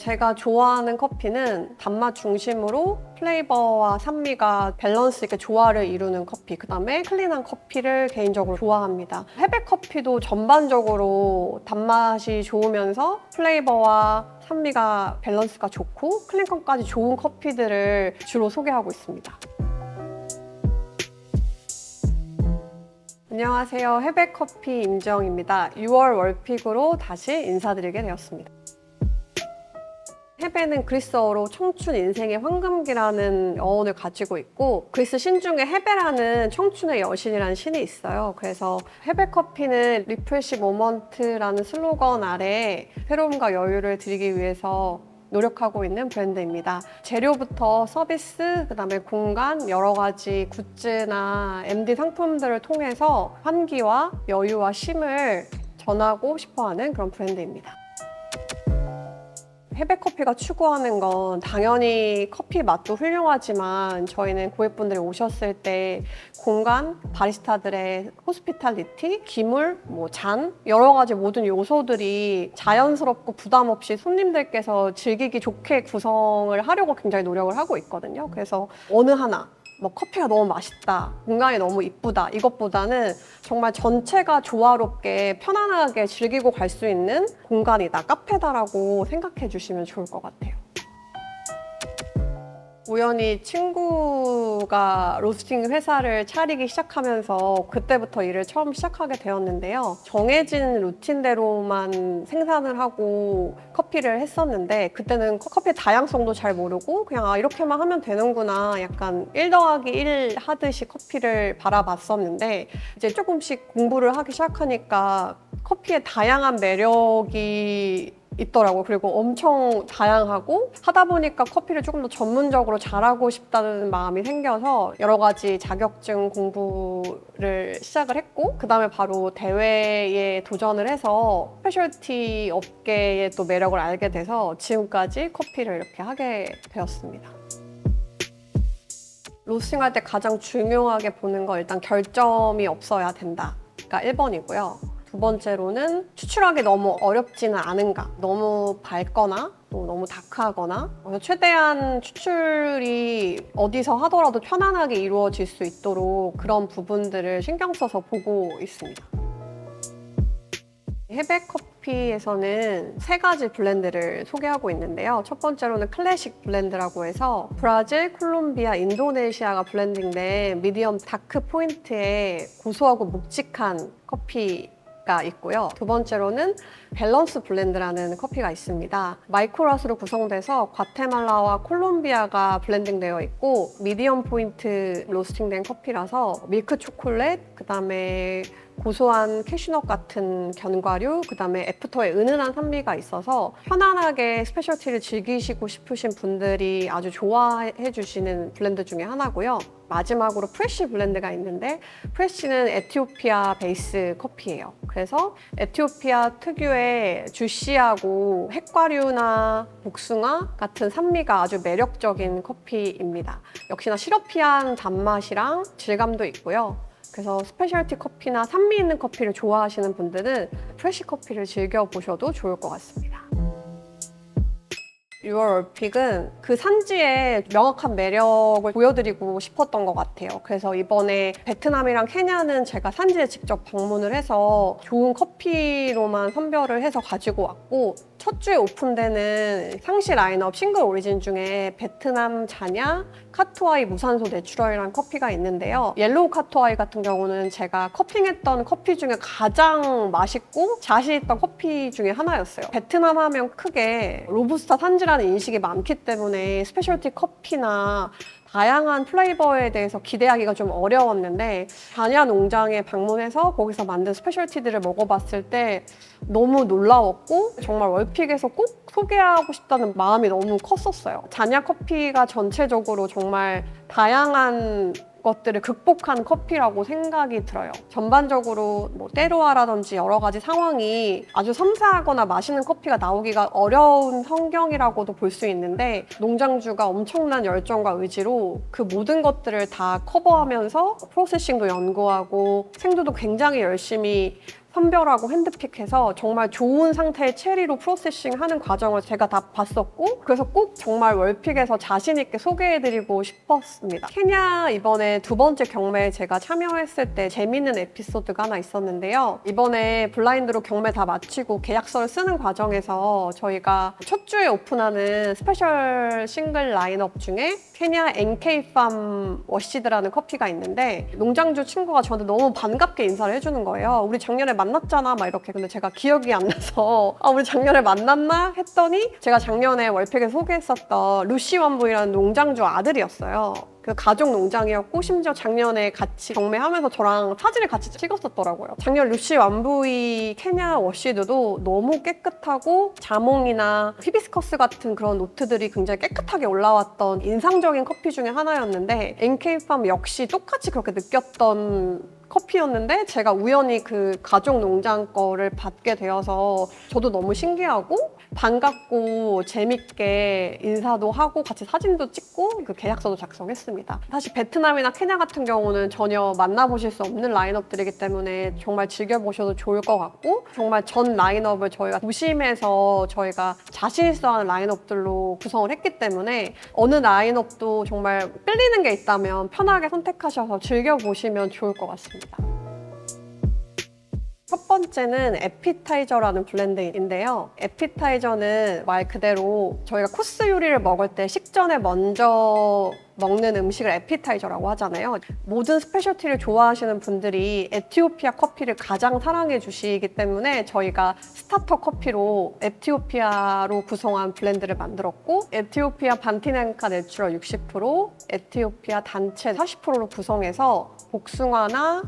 제가 좋아하는 커피는 단맛 중심으로 플레이버와 산미가 밸런스 있게 조화를 이루는 커피, 그 다음에 클린한 커피를 개인적으로 좋아합니다. 헤백 커피도 전반적으로 단맛이 좋으면서 플레이버와 산미가 밸런스가 좋고 클린감까지 좋은 커피들을 주로 소개하고 있습니다. 안녕하세요. 헤백커피 임정입니다. 6월 월픽으로 다시 인사드리게 되었습니다. 헤베는 그리스어로 청춘 인생의 황금기라는 어원을 가지고 있고, 그리스 신 중에 헤베라는 청춘의 여신이라는 신이 있어요. 그래서 헤베커피는 리프레시 모먼트라는 슬로건 아래 새로움과 여유를 드리기 위해서 노력하고 있는 브랜드입니다. 재료부터 서비스, 그다음에 공간, 여러 가지 굿즈나 MD 상품들을 통해서 환기와 여유와 쉼을 전하고 싶어하는 그런 브랜드입니다. 헤백커피가 추구하는 건 당연히 커피 맛도 훌륭하지만 저희는 고객분들이 오셨을 때 공간, 바리스타들의 호스피탈리티, 기물, 잔 여러 가지 모든 요소들이 자연스럽고 부담 없이 손님들께서 즐기기 좋게 구성을 하려고 굉장히 노력을 하고 있거든요. 그래서 어느 하나 커피가 너무 맛있다, 공간이 너무 이쁘다 이것보다는 정말 전체가 조화롭게 편안하게 즐기고 갈 수 있는 공간이다, 카페다라고 생각해 주시면 좋을 것 같아요. 우연히 친구가 로스팅 회사를 차리기 시작하면서 그때부터 일을 처음 시작하게 되었는데요. 정해진 루틴대로만 생산을 하고 커피를 했었는데, 그때는 커피의 다양성도 잘 모르고 그냥 이렇게만 하면 되는구나, 약간 1+1 하듯이 커피를 바라봤었는데, 이제 조금씩 공부를 하기 시작하니까 커피의 다양한 매력이 있더라고요. 그리고 엄청 다양하고 하다 보니까 커피를 조금 더 전문적으로 잘하고 싶다는 마음이 생겨서 여러 가지 자격증 공부를 시작을 했고, 그 다음에 바로 대회에 도전을 해서 스페셜티 업계의 또 매력을 알게 돼서 지금까지 커피를 이렇게 하게 되었습니다. 로스팅할 때 가장 중요하게 보는 건 일단 결점이 없어야 된다가 1번이고요. 두 번째로는 추출하기 너무 어렵지는 않은가, 너무 밝거나 또 너무 다크하거나, 그래서 최대한 추출이 어디서 하더라도 편안하게 이루어질 수 있도록 그런 부분들을 신경 써서 보고 있습니다. 헤백커피에서는 3가지 블렌드를 소개하고 있는데요. 첫 번째로는 클래식 블렌드라고 해서 브라질, 콜롬비아, 인도네시아가 블렌딩된 미디엄 다크 포인트의 고소하고 묵직한 커피가 있고요. 두 번째로는 밸런스 블렌드라는 커피가 있습니다. 마이코라스로 구성돼서 과테말라와 콜롬비아가 블렌딩되어 있고, 미디엄 포인트 로스팅된 커피라서 밀크 초콜릿, 그다음에 고소한 캐슈넛 같은 견과류, 그다음에 애프터에 은은한 산미가 있어서 편안하게 스페셜티를 즐기시고 싶으신 분들이 아주 좋아해 주시는 블렌드 중에 하나고요. 마지막으로 프레쉬 블렌드가 있는데, 프레쉬는 에티오피아 베이스 커피예요. 그래서 에티오피아 특유의 주시하고 핵과류나 복숭아 같은 산미가 아주 매력적인 커피입니다. 역시나 시러피한 단맛이랑 질감도 있고요. 그래서 스페셜티 커피나 산미 있는 커피를 좋아하시는 분들은 프레쉬 커피를 즐겨보셔도 좋을 것 같습니다. 6월 월픽은 그 산지의 명확한 매력을 보여드리고 싶었던 것 같아요. 그래서 이번에 베트남이랑 케냐는 제가 산지에 직접 방문을 해서 좋은 커피로만 선별을 해서 가지고 왔고, 첫 주에 오픈되는 상시 라인업 싱글 오리진 중에 베트남 자냐 카투아이 무산소 내추럴이라는 커피가 있는데요. 옐로우 카투아이 같은 경우는 제가 커핑했던 커피 중에 가장 맛있고 자신 있던 커피 중에 하나였어요. 베트남 하면 크게 로부스타 산지라는 인식이 많기 때문에 스페셜티 커피나 다양한 플레이버에 대해서 기대하기가 좀 어려웠는데, 자냐 농장에 방문해서 거기서 만든 스페셜티들을 먹어봤을 때 너무 놀라웠고, 정말 월픽에서 꼭 소개하고 싶다는 마음이 너무 컸었어요. 자냐 커피가 전체적으로 정말 다양한 것들을 극복한 커피라고 생각이 들어요. 전반적으로 때로와라든지 여러 가지 상황이 아주 섬세하거나 맛있는 커피가 나오기가 어려운 환경이라고도 볼 수 있는데, 농장주가 엄청난 열정과 의지로 그 모든 것들을 다 커버하면서 프로세싱도 연구하고 생두도 굉장히 열심히 선별하고 핸드픽해서 정말 좋은 상태의 체리로 프로세싱하는 과정을 제가 다 봤었고, 그래서 꼭 정말 월픽에서 자신 있게 소개해드리고 싶었습니다. 케냐 이번에 두 번째 경매에 제가 참여했을 때 재밌는 에피소드가 하나 있었는데요. 이번에 블라인드로 경매 다 마치고 계약서를 쓰는 과정에서 저희가 첫 주에 오픈하는 스페셜 싱글 라인업 중에 케냐 NK팜 워시드라는 커피가 있는데, 농장주 친구가 저한테 너무 반갑게 인사를 해주는 거예요. 우리 작년에 만났잖아 막 이렇게. 근데 제가 기억이 안 나서 우리 작년에 만났나 했더니 제가 작년에 월픽에 소개했었던 루시 완부이라는 농장주 아들이었어요. 그 가족 농장이었고, 심지어 작년에 같이 경매하면서 저랑 사진을 같이 찍었었더라고요. 작년 루시 완부이 케냐 워시드도 너무 깨끗하고 자몽이나 히비스커스 같은 그런 노트들이 굉장히 깨끗하게 올라왔던 인상적인 커피 중에 하나였는데, NK팜 역시 똑같이 그렇게 느꼈던 커피였는데, 제가 우연히 그 가족 농장 거를 받게 되어서 저도 너무 신기하고 반갑고 재밌게 인사도 하고 같이 사진도 찍고 그 계약서도 작성했습니다. 사실 베트남이나 케냐 같은 경우는 전혀 만나보실 수 없는 라인업들이기 때문에 정말 즐겨보셔도 좋을 것 같고, 정말 전 라인업을 저희가 도심에서 저희가 자신 있어 하는 라인업들로 구성을 했기 때문에 어느 라인업도 정말 끌리는 게 있다면 편하게 선택하셔서 즐겨보시면 좋을 것 같습니다. 첫 번째는 에피타이저라는 블렌드인데요. 에피타이저는 말 그대로 저희가 코스 요리를 먹을 때 식전에 먼저 먹는 음식을 에피타이저라고 하잖아요. 모든 스페셜티를 좋아하시는 분들이 에티오피아 커피를 가장 사랑해 주시기 때문에 저희가 스타터 커피로 에티오피아로 구성한 블렌드를 만들었고, 에티오피아 반티넨카 내추럴 60%, 에티오피아 단체 40%로 구성해서 복숭아나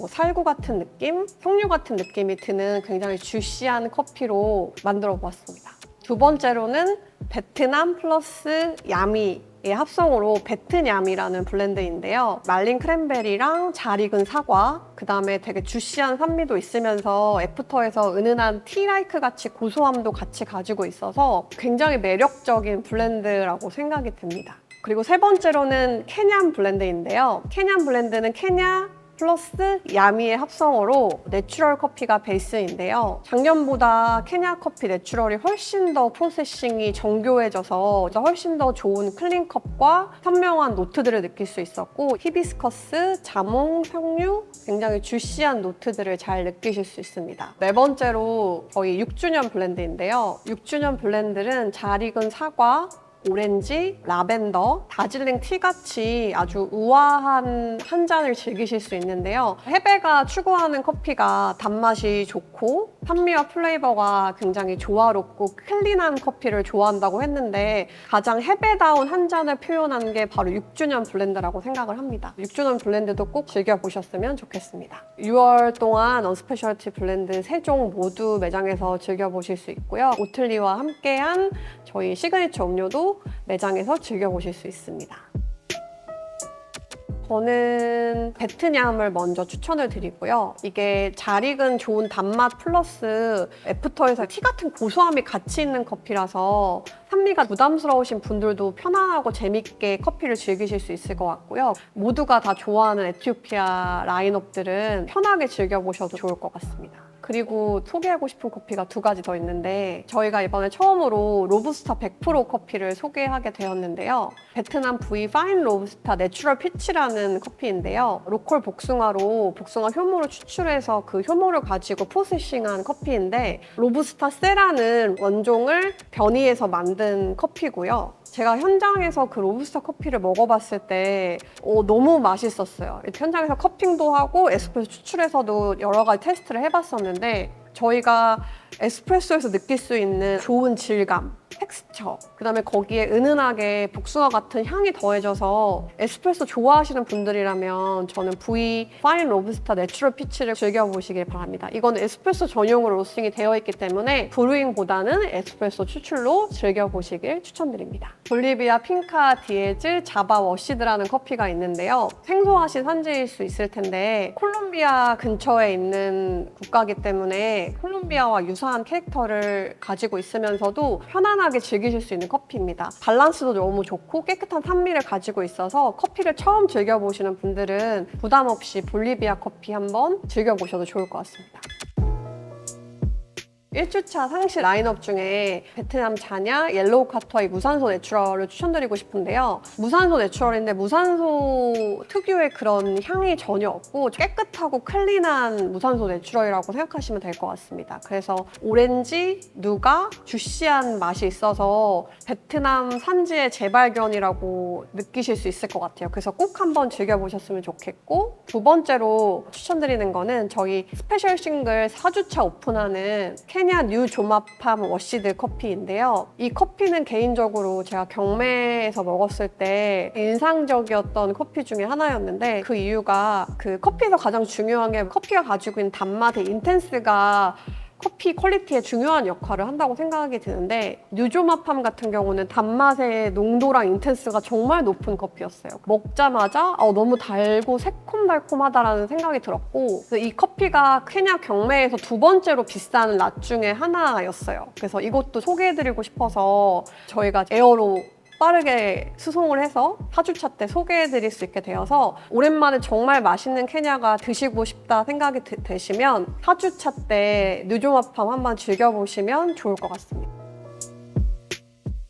살구 같은 느낌, 석류 같은 느낌이 드는 굉장히 주시한 커피로 만들어 보았습니다. 두 번째로는 베트남 플러스 야미의 합성으로 베트냠이라는 블렌드인데요. 말린 크랜베리랑 잘 익은 사과, 그 다음에 되게 주시한 산미도 있으면서 애프터에서 은은한 티라이크 같이 고소함도 같이 가지고 있어서 굉장히 매력적인 블렌드라고 생각이 듭니다. 그리고 세 번째로는 케냐안 블렌드인데요. 케냐안 블렌드는 케냐 플러스 야미의 합성어로 내추럴 커피가 베이스인데요. 작년보다 케냐 커피 내추럴이 훨씬 더 프로세싱이 정교해져서 훨씬 더 좋은 클린컵과 선명한 노트들을 느낄 수 있었고, 히비스커스, 자몽, 석류, 굉장히 주시한 노트들을 잘 느끼실 수 있습니다. 네 번째로 저희 6주년 블렌드인데요. 6주년 블렌드는 잘 익은 사과, 오렌지, 라벤더, 다질링 티같이 아주 우아한 한 잔을 즐기실 수 있는데요. 헤베가 추구하는 커피가 단맛이 좋고 산미와 플레이버가 굉장히 조화롭고 클린한 커피를 좋아한다고 했는데, 가장 헤베다운 한 잔을 표현한 게 바로 6주년 블렌드라고 생각을 합니다. 6주년 블렌드도 꼭 즐겨보셨으면 좋겠습니다. 6월 동안 언스페셜티 블렌드 3종 모두 매장에서 즐겨보실 수 있고요. 오틀리와 함께한 저희 시그니처 음료도 매장에서 즐겨보실 수 있습니다. 저는 베트냠을 먼저 추천을 드리고요. 이게 잘 익은 좋은 단맛 플러스 애프터에서 티 같은 고소함이 같이 있는 커피라서 산미가 부담스러우신 분들도 편안하고 재밌게 커피를 즐기실 수 있을 것 같고요. 모두가 다 좋아하는 에티오피아 라인업들은 편하게 즐겨보셔도 좋을 것 같습니다. 그리고 소개하고 싶은 커피가 2가지 더 있는데, 저희가 이번에 처음으로 로부스타 100% 커피를 소개하게 되었는데요. 베트남 V 파인 로부스타 내추럴 피치라는 커피인데요. 로컬 복숭아로 복숭아 효모를 추출해서 그 효모를 가지고 프로세싱한 커피인데, 로부스타 세라는 원종을 변이해서 만든 커피고요. 제가 현장에서 그 로부스타 커피를 먹어봤을 때 너무 맛있었어요. 현장에서 커핑도 하고 에스프레소 추출해서도 여러 가지 테스트를 해봤었는데, 저희가 에스프레소에서 느낄 수 있는 좋은 질감, 텍스처, 그다음에 거기에 은은하게 복숭아 같은 향이 더해져서 에스프레소 좋아하시는 분들이라면 저는 V 파인 로부스타 내추럴 피치를 즐겨보시길 바랍니다. 이건 에스프레소 전용으로 로스팅이 되어 있기 때문에 브루잉보다는 에스프레소 추출로 즐겨보시길 추천드립니다. 볼리비아 핑카 디에즈 자바 워시드라는 커피가 있는데요. 생소하신 산지일 수 있을 텐데, 콜롬비아 근처에 있는 국가이기 때문에 콜롬비아와 유사한 캐릭터를 가지고 있으면서도 편안하게 즐기실 수 있는 커피입니다. 밸런스도 너무 좋고 깨끗한 산미를 가지고 있어서 커피를 처음 즐겨보시는 분들은 부담 없이 볼리비아 커피 한번 즐겨보셔도 좋을 것 같습니다. 1주차 상시 라인업 중에 베트남 자냐, 옐로우 카터의 무산소 내추럴을 추천드리고 싶은데요. 무산소 내추럴인데 무산소 특유의 그런 향이 전혀 없고 깨끗하고 클린한 무산소 내추럴이라고 생각하시면 될 것 같습니다. 그래서 오렌지, 누가, 주시한 맛이 있어서 베트남 산지의 재발견이라고 느끼실 수 있을 것 같아요. 그래서 꼭 한번 즐겨보셨으면 좋겠고, 두 번째로 추천드리는 거는 저희 스페셜 싱글 4주차 오픈하는 케냐 뉴 조마팜 워시드 커피인데요. 이 커피는 개인적으로 제가 경매에서 먹었을 때 인상적이었던 커피 중에 하나였는데, 그 이유가 그 커피에서 가장 중요한 게 커피가 가지고 있는 단맛의 인텐스가 커피 퀄리티에 중요한 역할을 한다고 생각이 드는데, 뉴조마팜 같은 경우는 단맛의 농도랑 인텐스가 정말 높은 커피였어요. 먹자마자 너무 달고 새콤달콤하다라는 생각이 들었고, 그래서 이 커피가 케냐 경매에서 두 번째로 비싼 랏 중에 하나였어요. 그래서 이것도 소개해드리고 싶어서 저희가 에어로 빠르게 수송을 해서 4주차 때 소개해드릴 수 있게 되어서, 오랜만에 정말 맛있는 케냐가 드시고 싶다 생각이 되시면 4주차 때 뉴조마팜 한번 즐겨보시면 좋을 것 같습니다.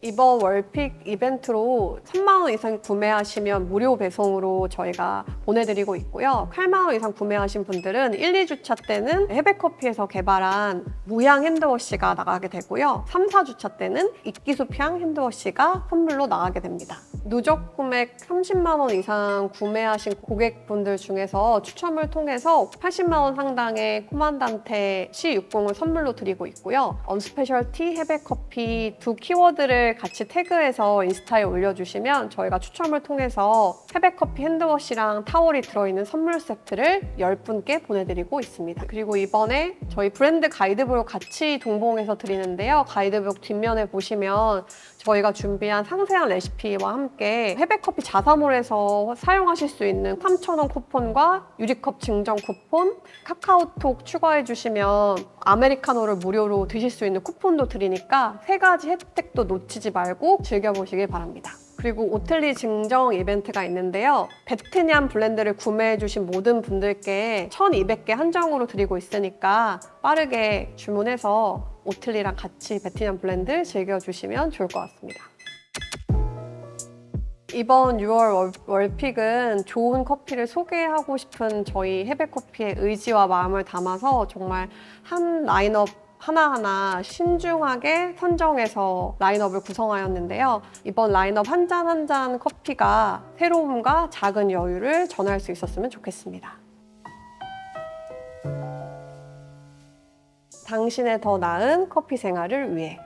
이번 월픽 이벤트로 3만 원 이상 구매하시면 무료 배송으로 저희가 보내드리고 있고요. 8만 원 이상 구매하신 분들은 1, 2주차 때는 해백커피에서 개발한 무향 핸드워시가 나가게 되고요. 3, 4주차 때는 이끼숲향 핸드워시가 선물로 나가게 됩니다. 누적 금액 30만 원 이상 구매하신 고객분들 중에서 추첨을 통해서 80만 원 상당의 코만단테 C60을 선물로 드리고 있고요. 언스페셜티 해백커피 두 키워드를 같이 태그해서 인스타에 올려주시면 저희가 추첨을 통해서 해백커피 핸드워시랑 타월이 들어있는 선물 세트를 10분께 보내드리고 있습니다. 그리고 이번에 저희 브랜드 가이드북을 같이 동봉해서 드리는데요. 가이드북 뒷면에 보시면 저희가 준비한 상세한 레시피와 함께 해백커피 자사몰에서 사용하실 수 있는 3,000원 쿠폰과 유리컵 증정 쿠폰, 카카오톡 추가해주시면 아메리카노를 무료로 드실 수 있는 쿠폰도 드리니까 3가지 혜택도 놓치지 말고 즐겨보시길 바랍니다. 그리고 오틀리 증정 이벤트가 있는데요. 베트남 블렌드를 구매해주신 모든 분들께 1,200개 한정으로 드리고 있으니까 빠르게 주문해서 오틀리랑 같이 베트남 블렌드 즐겨주시면 좋을 것 같습니다. 이번 6월 월픽은 좋은 커피를 소개하고 싶은 저희 해백커피의 의지와 마음을 담아서 정말 한 라인업 하나하나 신중하게 선정해서 라인업을 구성하였는데요. 이번 라인업 한 잔 한 잔 커피가 새로움과 작은 여유를 전할 수 있었으면 좋겠습니다. 당신의 더 나은 커피 생활을 위해.